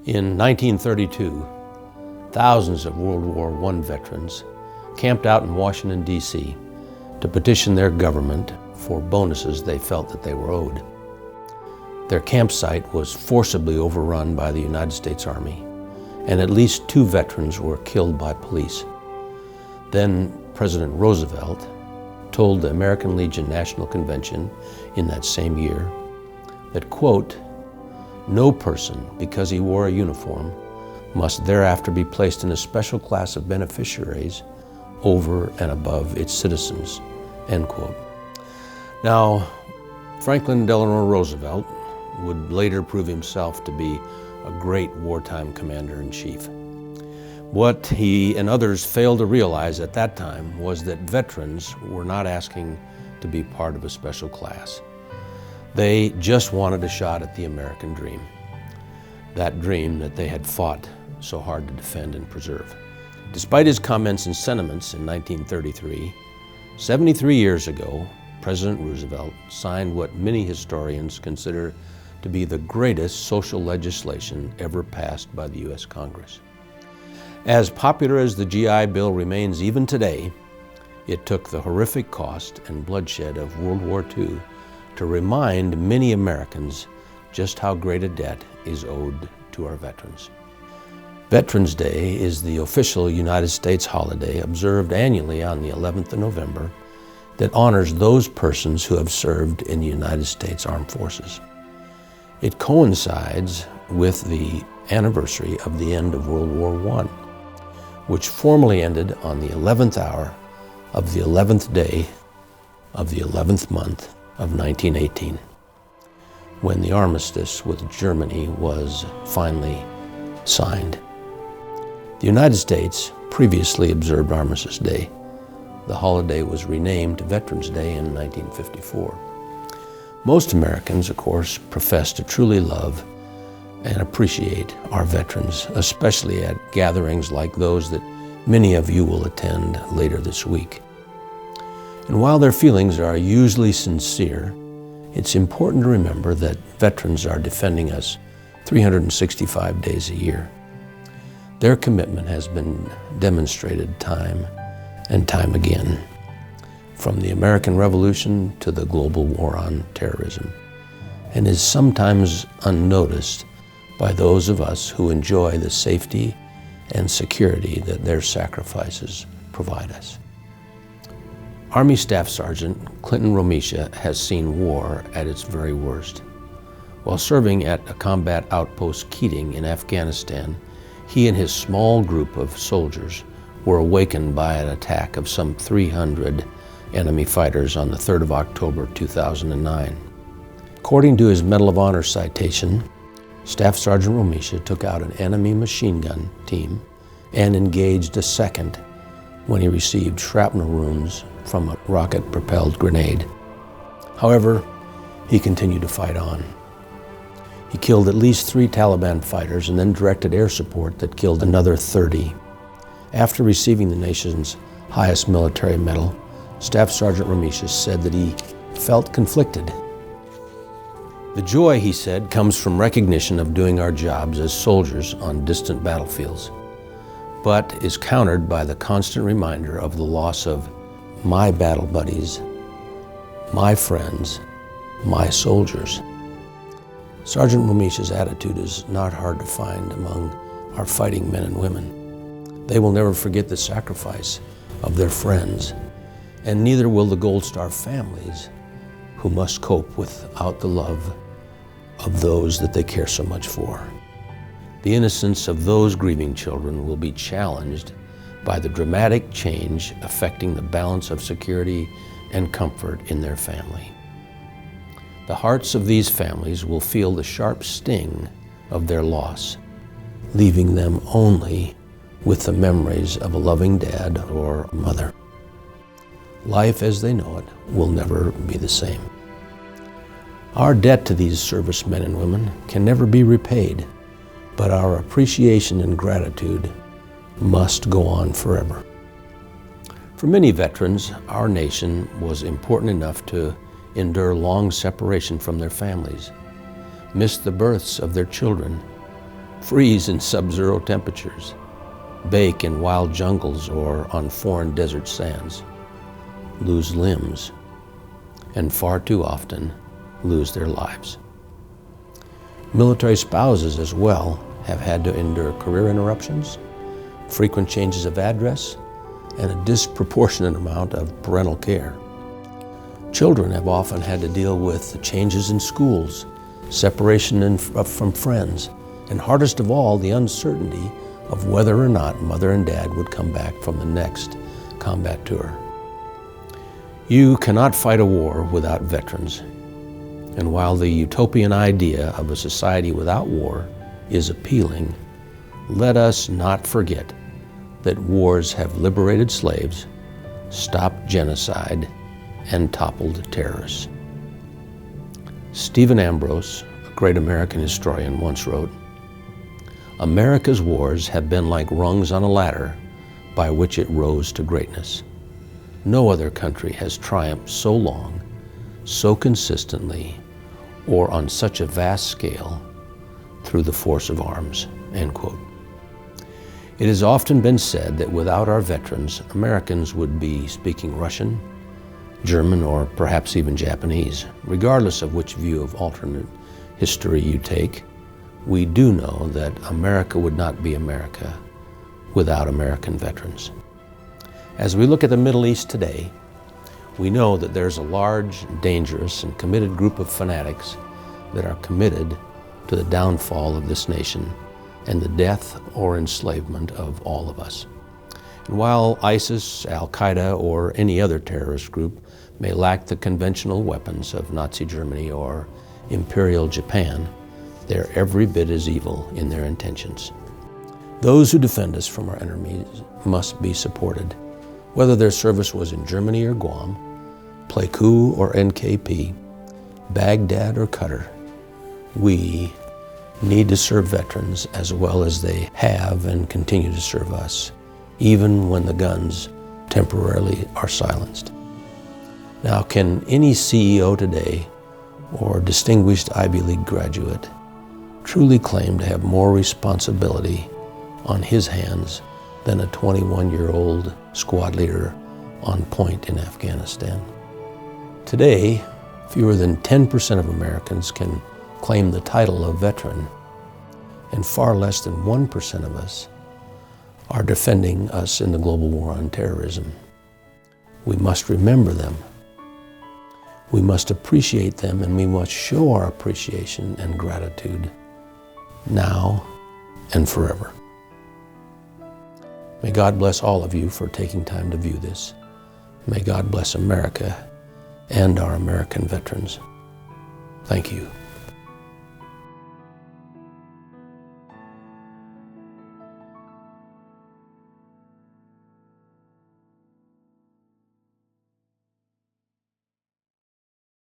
In 1932, thousands of World War I veterans camped out in Washington, D.C. to petition their government for bonuses they felt that they were owed. Their campsite was forcibly overrun by the United States Army, and at least 2 veterans were killed by police. Then President Roosevelt told the American Legion National Convention in that same year that, quote, "No person, because he wore a uniform, must thereafter be placed in a special class of beneficiaries over and above its citizens," end quote. Now, Franklin Delano Roosevelt would later prove himself to be a great wartime commander-in-chief. What he and others failed to realize at that time was that veterans were not asking to be part of a special class. They just wanted a shot at the American dream, that dream that they had fought so hard to defend and preserve. Despite his comments and sentiments in 1933, 73 years ago, President Roosevelt signed what many historians consider to be the greatest social legislation ever passed by the U.S. Congress. As popular as the GI Bill remains even today, it took the horrific cost and bloodshed of World War II to remind many Americans just how great a debt is owed to our veterans. Veterans Day is the official United States holiday observed annually on the 11th of November that honors those persons who have served in the United States Armed Forces. It coincides with the anniversary of the end of World War I, which formally ended on the 11th hour of the 11th day of the 11th month of 1918, when the armistice with Germany was finally signed. The United States previously observed Armistice Day. The holiday was renamed Veterans Day in 1954. Most Americans, of course, profess to truly love and appreciate our veterans, especially at gatherings like those that many of you will attend later this week. And while their feelings are usually sincere, it's important to remember that veterans are defending us 365 days a year. Their commitment has been demonstrated time and time again, from the American Revolution to the global war on terrorism, and is sometimes unnoticed by those of us who enjoy the safety and security that their sacrifices provide us. Army Staff Sergeant Clinton Romisha has seen war at its very worst. While serving at a combat outpost Keating in Afghanistan, he and his small group of soldiers were awakened by an attack of some 300 enemy fighters on the 3rd of October 2009. According to his Medal of Honor citation, Staff Sergeant Romisha took out an enemy machine gun team and engaged a second when he received shrapnel wounds from a rocket-propelled grenade. However, he continued to fight on. He killed at least 3 Taliban fighters and then directed air support that killed another 30. After receiving the nation's highest military medal, Staff Sergeant Romisha said that he felt conflicted. The joy, he said, comes from recognition of doing our jobs as soldiers on distant battlefields, but is countered by the constant reminder of the loss of my battle buddies, my friends, my soldiers. Sergeant Romisha's attitude is not hard to find among our fighting men and women. They will never forget the sacrifice of their friends, and neither will the Gold Star families who must cope without the love of those that they care so much for. The innocence of those grieving children will be challenged by the dramatic change affecting the balance of security and comfort in their family. The hearts of these families will feel the sharp sting of their loss, leaving them only with the memories of a loving dad or mother. Life as they know it will never be the same. Our debt to these servicemen and women can never be repaid, but our appreciation and gratitude must go on forever. For many veterans, our nation was important enough to endure long separation from their families, miss the births of their children, freeze in sub-zero temperatures, bake in wild jungles or on foreign desert sands, lose limbs, and far too often lose their lives. Military spouses as well have had to endure career interruptions, frequent changes of address, and a disproportionate amount of parental care. Children have often had to deal with the changes in schools, separation from friends, and hardest of all, the uncertainty of whether or not mother and dad would come back from the next combat tour. You cannot fight a war without veterans. And while the utopian idea of a society without war is appealing, let us not forget that wars have liberated slaves, stopped genocide, and toppled terrorists. Stephen Ambrose, a great American historian, once wrote, "America's wars have been like rungs on a ladder by which it rose to greatness. No other country has triumphed so long, so consistently, or on such a vast scale through the force of arms." End quote. It has often been said that without our veterans, Americans would be speaking Russian, German, or perhaps even Japanese. Regardless of which view of alternate history you take, we do know that America would not be America without American veterans. As we look at the Middle East today, we know that there's a large, dangerous, and committed group of fanatics that are committed to the downfall of this nation and the death or enslavement of all of us. And while ISIS, Al-Qaeda, or any other terrorist group may lack the conventional weapons of Nazi Germany or Imperial Japan, they're every bit as evil in their intentions. Those who defend us from our enemies must be supported, whether their service was in Germany or Guam, Pleiku or NKP, Baghdad or Qatar. We need to serve veterans as well as they have and continue to serve us, even when the guns temporarily are silenced. Now, can any CEO today or distinguished Ivy League graduate truly claim to have more responsibility on his hands than a 21-year-old squad leader on point in Afghanistan? Today, fewer than 10% of Americans can claim the title of veteran, and far less than 1% of us are defending us in the global war on terrorism. We must remember them. We must appreciate them, and we must show our appreciation and gratitude now and forever. May God bless all of you for taking time to view this. May God bless America and our American veterans. Thank you.